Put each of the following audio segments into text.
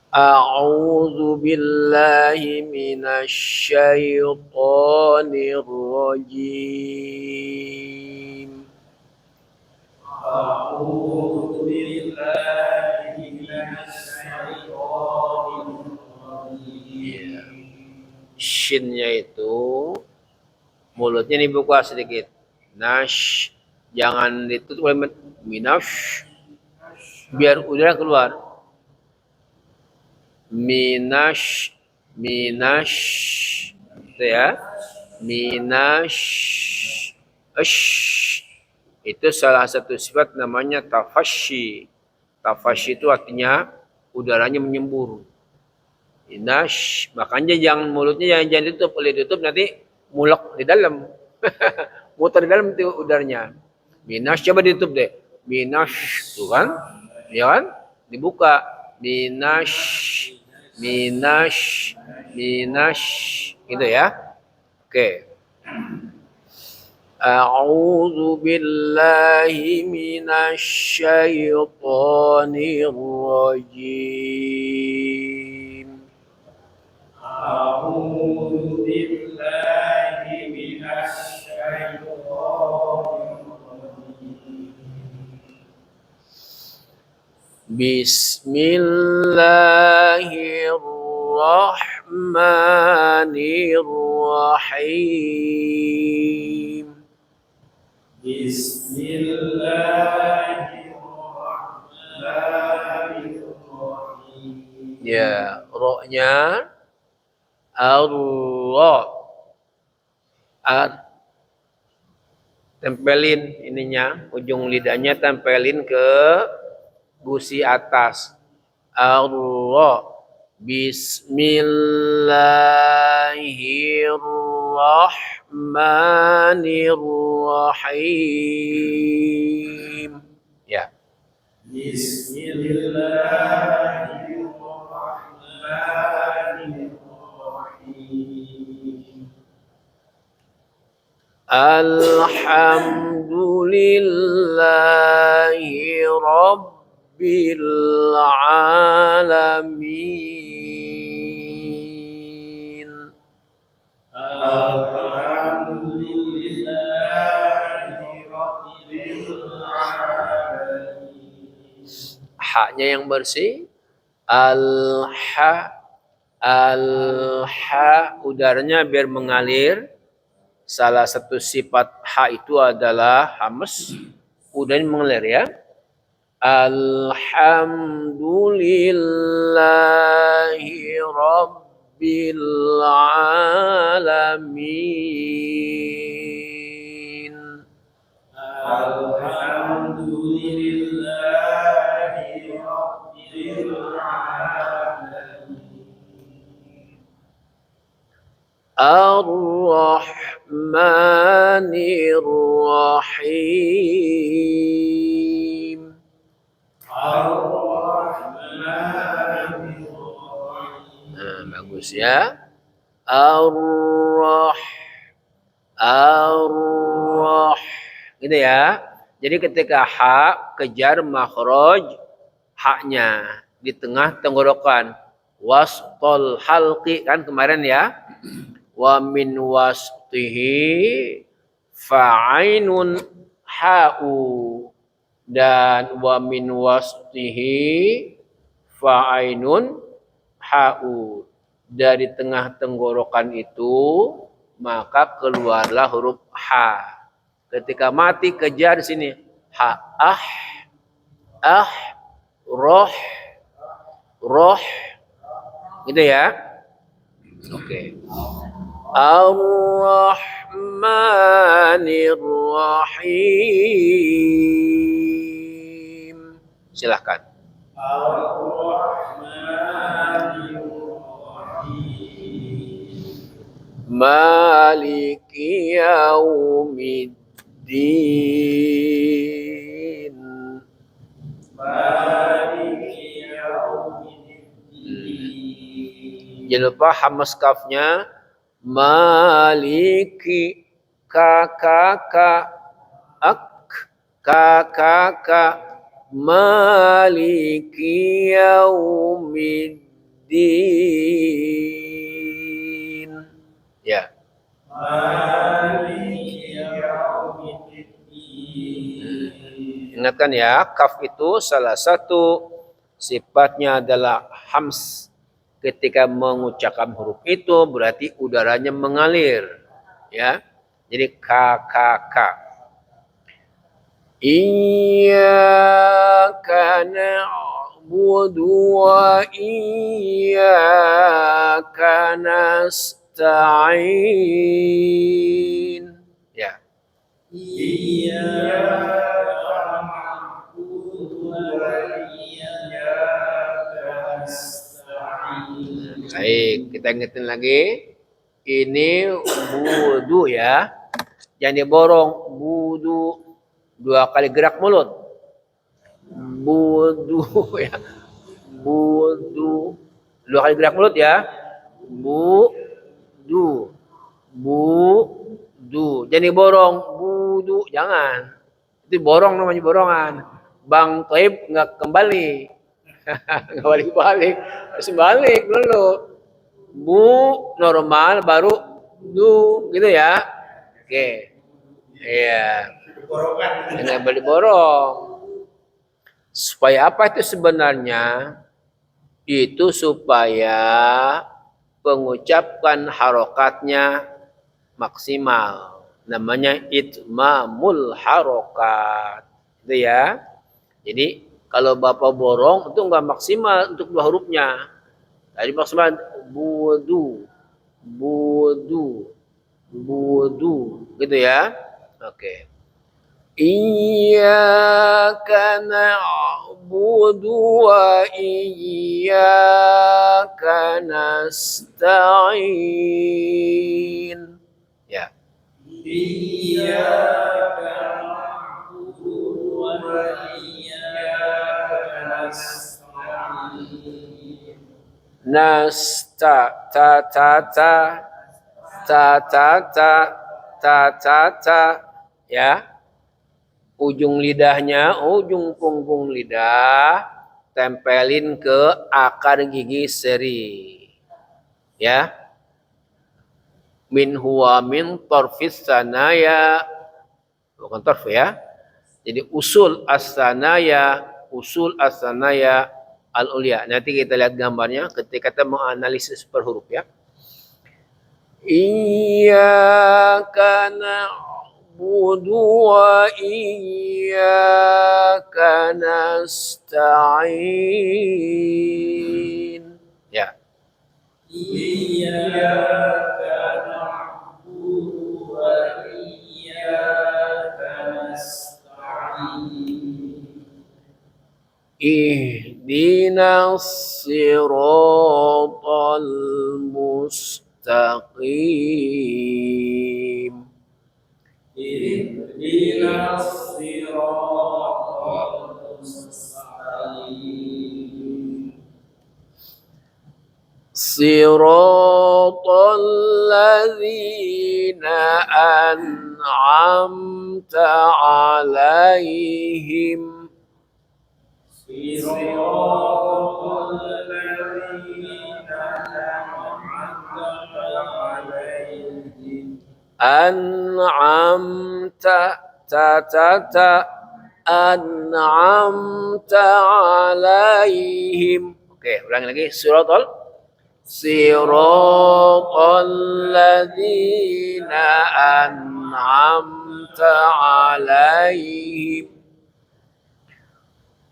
أعوذ بالله من الشيطان الرجيم. أعوذ بالله من الشيطان الرجيم. Shinnya itu mulutnya dibuka sedikit. Nash, jangan ditutup oleh minash, biar udara keluar. Minash, minash, itu ya. Minash, itu salah satu sifat namanya tafashi. Tafashi itu artinya udaranya menyembur. Minash, makanya jangan mulutnya jangan ditutup, boleh ditutup nanti mulek di dalam. Muter di dalam itu udaranya. Minash, coba ditutup deh. Minash, tuh kan? Ya kan? Dibuka. Minash, minash, minash, gitu ya. Oke. A'udzu billahi minasy syaithanir rajim. أعوذ بالله من الشيطان الرجيم. Bismillahirrahmanirrahim. Bismillahirrahmanirrahim. Ya, ro-nya Allah. Tempelin ininya, ujung lidahnya tempelin ke gusi atas. Allah. Bismillahirrahmanirrahim. Ya. Bismillahirrahmanirrahim. Alhamdulillahi Rabbil Alamin. Alhamdulillahi Rabbil Alamin. Haknya yang bersih. Al-ha. Al-ha. Udaranya biar mengalir. Salah satu sifat ha itu adalah hamas. Udaranya mengalir ya. Alhamdulillahi Rabbil Alamin. Alhamdulillahi Rabbil Alamin. Ar-Rahmanir-Rahim. Ar-Rahmanir-Rahim. Nah, bagus ya. Ar-Rah. Ar-Rah. Gitu ya. Jadi ketika ha kejar makhraj haknya di tengah tenggorokan. Wasqal halqi kan kemarin ya. Wa min wasqihi fa'ainun ha'u. Dan wa min wasqihi fa'ainun ha'u. Dari tengah tenggorokan itu maka keluarlah huruf ha. Ketika mati kejar di sini ha, roh, roh, gitu ya. Oke. Ar-Rahmanir-Rahim. Silahkan. Ar-Rahmanir-Rahim. Maliki yaumiddin. Maliki yaumiddin. Jangan lupa hamas kafnya. Maliki kakaka ak kakaka maliki yaumiddin. yaumiddin. Ya. Maliki yaumiddin. Ingatkan ya, kaf itu salah satu sifatnya adalah hams. Ketika mengucapkan huruf itu berarti udaranya mengalir. Ya. Jadi k. Iyyaka na'budu wa iyyaka nasta'in. Ya. Iyyaka na'budu wa iyyaka nasta'in. Baik, kita ingetin lagi. Ini budu ya. Jangan diborong. Budu. 2 kali gerak mulut. Budu ya. Budu. 2 kali gerak mulut ya. Budu. Budu. Jangan diborong. Budu. Jangan. Itu borong namanya borongan. Bang Toib nggak kembali. Nggak balik-balik. Harus balik dulu. Bu normal baru du gitu ya. Oke. Iya. Jangan boleh borong. Supaya apa itu sebenarnya? Itu supaya pengucapan harokatnya maksimal. Namanya itmamul harokat. Itu ya. Jadi kalau Bapak borong itu enggak maksimal untuk 2 hurufnya. Tadi maksimal budu. Budu. Budu. Gitu ya. Oke. Iyyaka na'budu wa iyyaka nasta'in. Ya. Iyyaka na'budu wa iyyaka nasta'in. Nasta ta ya. Ujung lidahnya, ujung punggung lidah tempelin ke akar gigi seri. Ya. Min huwa min torfis sanaya. Bukan torf ya. Jadi usul as-sanaya al-ulya. Nanti kita lihat gambarnya ketika kita menganalisis per huruf ya. Iyyaka na'budu wa iyyaka nasta'in. Ya. Iyyaka na'budu wa iyyaka nasta'in. Ihdinas siratal mustaqim. Ihdinas siratal mustaqim. Siratal ladzina an'amta 'alaihim. Siratal ladzina an'amta 'alaihim. An'amta an'amta 'alaihim. Oke, ulangi lagi. Siratal ladzina an'amta 'alaihim.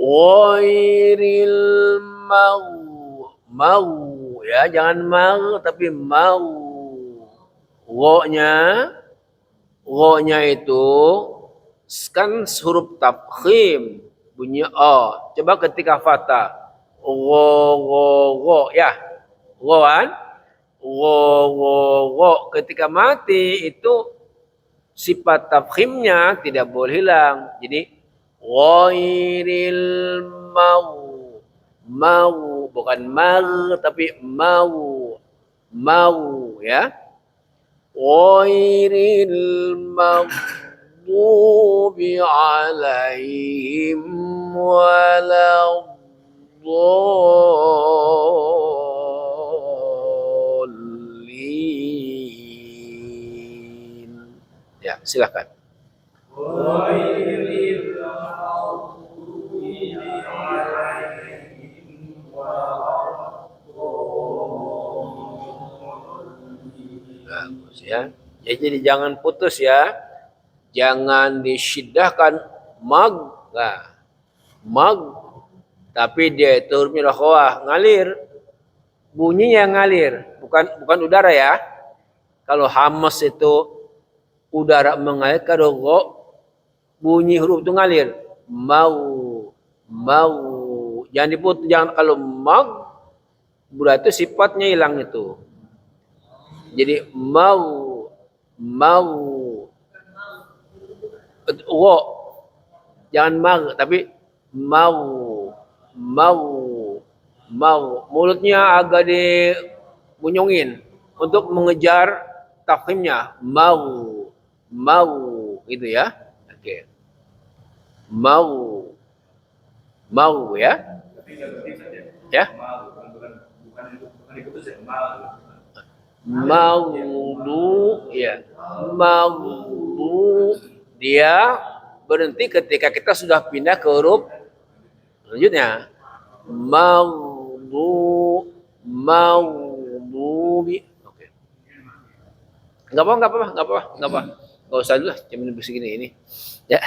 Ghairil mau ya, jangan mau tapi mau. Wo-nya itu kan huruf tafkhim bunyi o. Coba ketika fathah. Wo ya. Wo kan? Wo. Ketika mati itu sifat tafkhimnya tidak boleh hilang. Jadi ghairil mau bukan mar tapi mau ya. Ghairil maghdubi alaihim waladdallin. silakan. غير المغضوب عليهم ولا الضالين. Bagus ya. Jadi jangan putus ya. Jangan disyiddahkan mag. Nah, mag. Tapi dia itu hurufnya rokhawah, ngalir. Bunyinya ngalir, bukan udara ya. Kalau hamas itu udara mengalir, kalau bunyi huruf itu ngalir. Mau. Jangan diputus, jangan kalau mag berarti sifatnya hilang itu. Jadi mau. Wo. Jangan mag, tapi mau. Mulutnya agak dibunyungin untuk mengejar tafkhimnya. Mau gitu ya. Oke. Mau ya. Ya. Maudu ya. Maudu dia berhenti ketika kita sudah pindah ke huruf selanjutnya. Maudubi. Oke. Enggak apa. Enggak usah dulu lah, jam segini ini. Ya.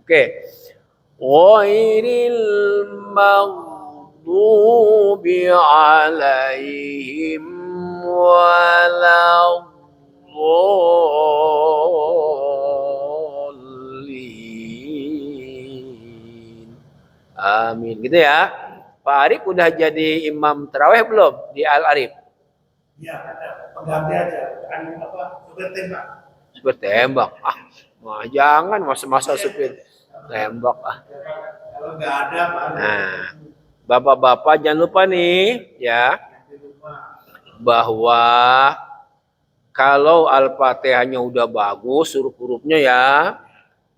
Oke. Ghairil maghdubi alaihim waladdallin. Amin. Gitu ya. Pak Arif udah jadi imam tarawih belum di Al-Arif? Ya, ada pengganti aja. Kan apa? Supir tembak. Supir tembak. Jangan masa-masa supir tembak. Kalau nggak ada, Pak. Nah, bapak-bapak jangan lupa nih ya bahwa kalau Al-Fatihahnya udah bagus huruf-hurufnya ya,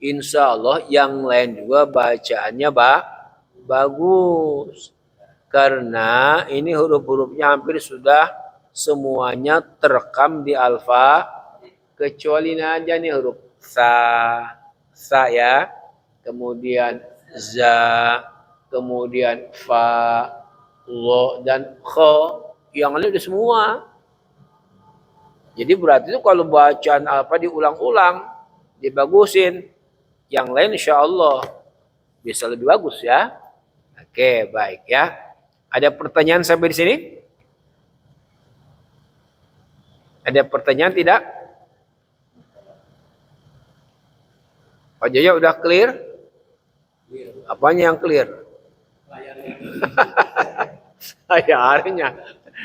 insya Allah yang lain juga bacaannya bagus. Karena ini huruf-hurufnya hampir sudah semuanya terekam di alfa, kecuali aja nih huruf sa ya, kemudian za, kemudian fa, lo dan kho, yang lain udah semua. Jadi berarti itu kalau bacaan alfa diulang-ulang, dibagusin, yang lain insya Allah bisa lebih bagus ya. Oke, baik ya. Ada pertanyaan sampai di sini? Ada pertanyaan tidak? Pak Jaya udah clear? Apanya yang clear? Layarnya.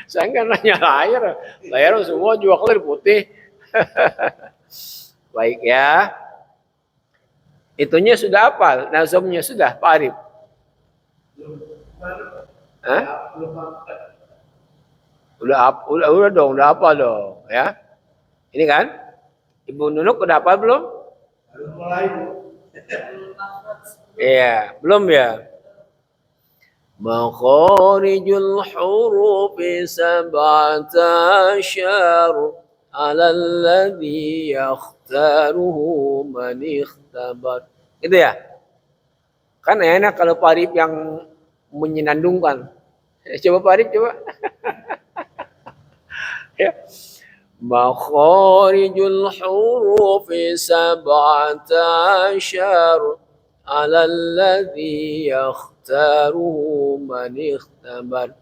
Saya nggak nanya layar. Layar semua juga clear putih. Baik ya. Itunya sudah hafal. Nazamnya sudah, Pak Arif. Hah? Udah dong, udah apa dong, ya? Ini kan? Ibu Nunuk udah apa belum? Baru mulai, Bu. Iya, belum ya? Makharijul hurufi sab'ata asyar 'ala alladhi yakhtaruhu man ikhtabar. Gitu ya? Kan enak kalau Pak Arif yang menyenandungkan. Coba Pak Arif, coba. Ya. Makharijul hurufi sab'ata asyar 'ala alladhi yakhtaruhu man ikhtabar.